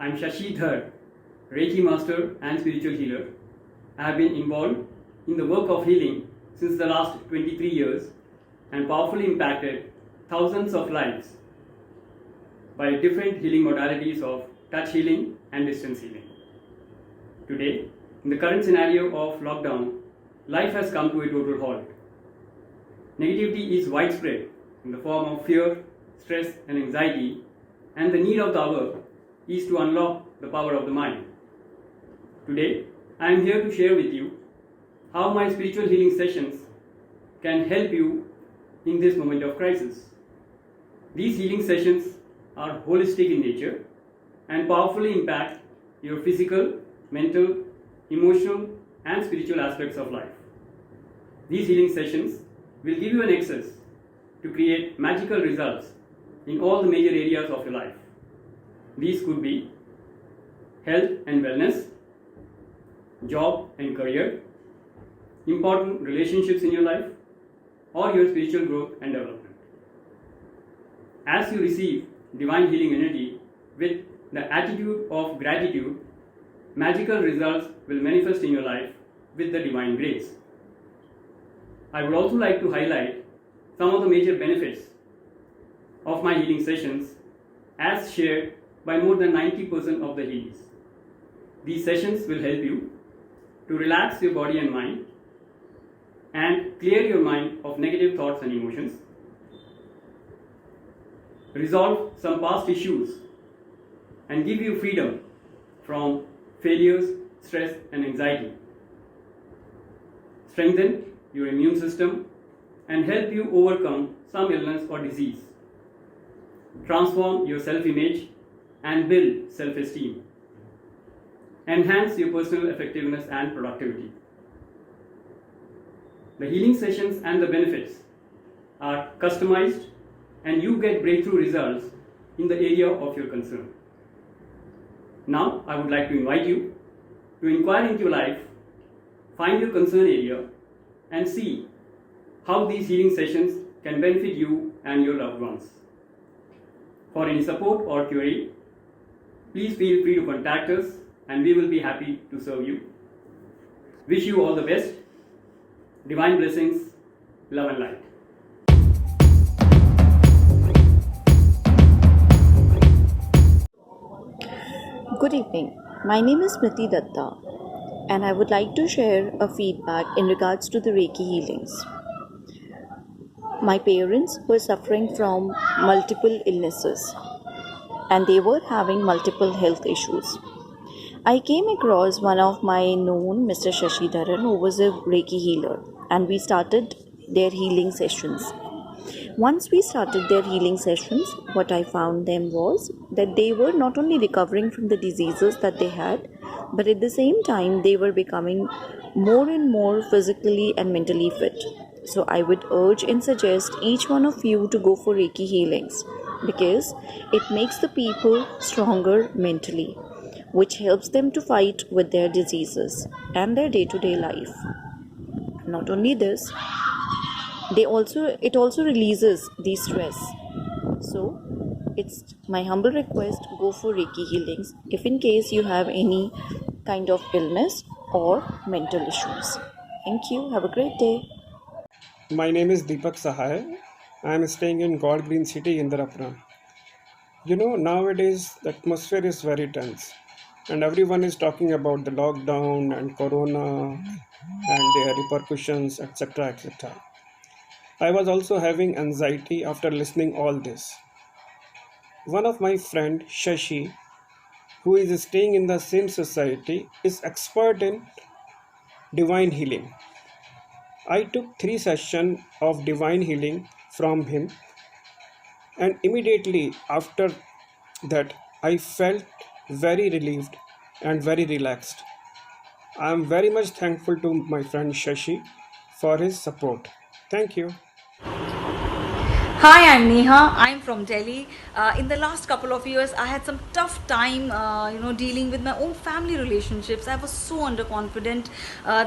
I'm Shashi Dhar, Reiki Master and Spiritual Healer. I have been involved in the work of healing since the last 23 years and powerfully impacted thousands of lives by different healing modalities of touch healing and distance healing. Today, in the current scenario of lockdown, life has come to a total halt. Negativity is widespread in the form of fear, stress, and anxiety, and the need of the hour is to unlock the power of the mind. Today, I am here to share with you how my spiritual healing sessions can help you in this moment of crisis. These healing sessions are holistic in nature and powerfully impact your physical, mental, emotional, and spiritual aspects of life. These healing sessions will give you an access to create magical results in all the major areas of your life. These could be health and wellness, job and career, important relationships in your life, or your spiritual growth and development. As you receive divine healing energy with the attitude of gratitude, magical results will manifest in your life with the divine grace. I would also like to highlight some of the major benefits of my healing sessions as shared by more than 90% of the healers. These sessions will help you to relax your body and mind and clear your mind of negative thoughts and emotions, resolve some past issues, and give you freedom from failures, stress, and anxiety, strengthen your immune system, and help you overcome some illness or disease, transform your self-image and build self-esteem, enhance your personal effectiveness and productivity. The healing sessions and the benefits are customized and you get breakthrough results in the area of your concern. Now, I would like to invite you to inquire into your life, find your concern area, and see how these healing sessions can benefit you and your loved ones. For any support or query, please feel free to contact us and we will be happy to serve you. Wish you all the best. Divine blessings, love and light. Good evening. My name is Smriti Datta and I would like to share a feedback in regards to the Reiki healings. My parents were suffering from multiple illnesses and they were having multiple health issues. I came across one of my known, Mr. Shashi Dharan, who was a Reiki healer, and we started their healing sessions. Once we started their healing sessions, what I found them was that they were not only recovering from the diseases that they had, but at the same time they were becoming more and more physically and mentally fit. So I would urge and suggest each one of you to go for Reiki healings because it makes the people stronger mentally, which helps them to fight with their diseases and their day-to-day life. Not only this, it also releases the stress. So it's my humble request, go for Reiki healings if in case you have any kind of illness or mental issues. Thank you. Have a great day. My name is Deepak Sahai. I am staying in God Green City, Indrapura. Nowadays the atmosphere is very tense and everyone is talking about the lockdown and corona and their repercussions, etc. etc. I was also having anxiety after listening all this. One of my friend Shashi, who is staying in the same society, is expert in divine healing. I took 3 sessions of divine healing from him, and immediately after that I felt very relieved and very relaxed. I am very much thankful to my friend Shashi for his support. Thank you. Hi, I'm Neha. I'm from Delhi. In the last couple of years, I had some tough time, dealing with my own family relationships. I was so underconfident.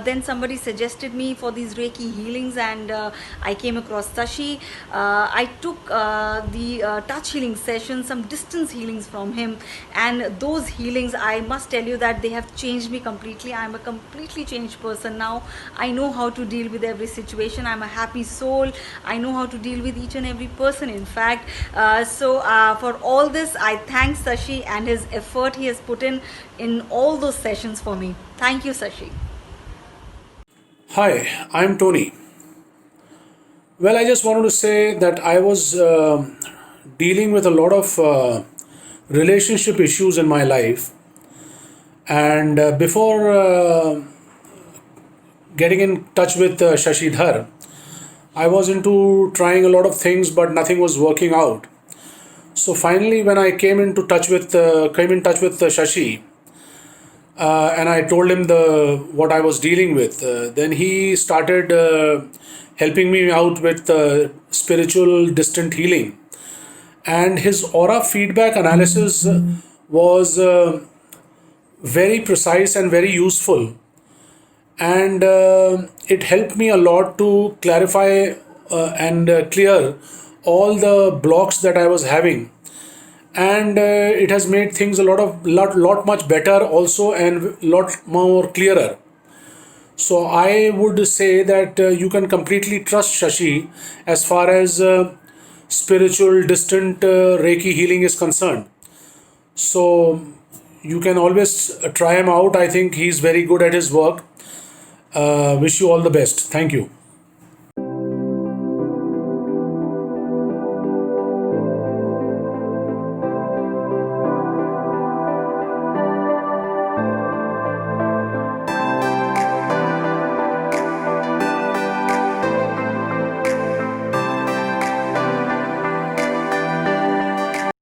Then somebody suggested me for these Reiki healings, and I came across Sashi. I took the touch healing sessions, some distance healings from him, and those healings, I must tell you that they have changed me completely. I'm a completely changed person now. I know how to deal with every situation. I'm a happy soul. I know how to deal with each and every person, in fact. For all this, I thank Sashi and his effort he has put in all those sessions for me. Thank you, Sashi. Hi, I'm Tony. Well, I just wanted to say that I was dealing with a lot of relationship issues in my life, and before getting in touch with Shashidhar, I was into trying a lot of things, but nothing was working out. So finally, when I came in touch with Shashi, and I told him the what I was dealing with. Then he started helping me out with spiritual distant healing, and his aura feedback analysis was very precise and very useful, and it helped me a lot to clarify and clear all the blocks that I was having, and it has made things a lot much better also, and lot more clearer. So I would say that you can completely trust Shashi as far as spiritual distant Reiki healing is concerned. So you can always try him out. I think he's very good at his work. Wish you all the best. Thank you.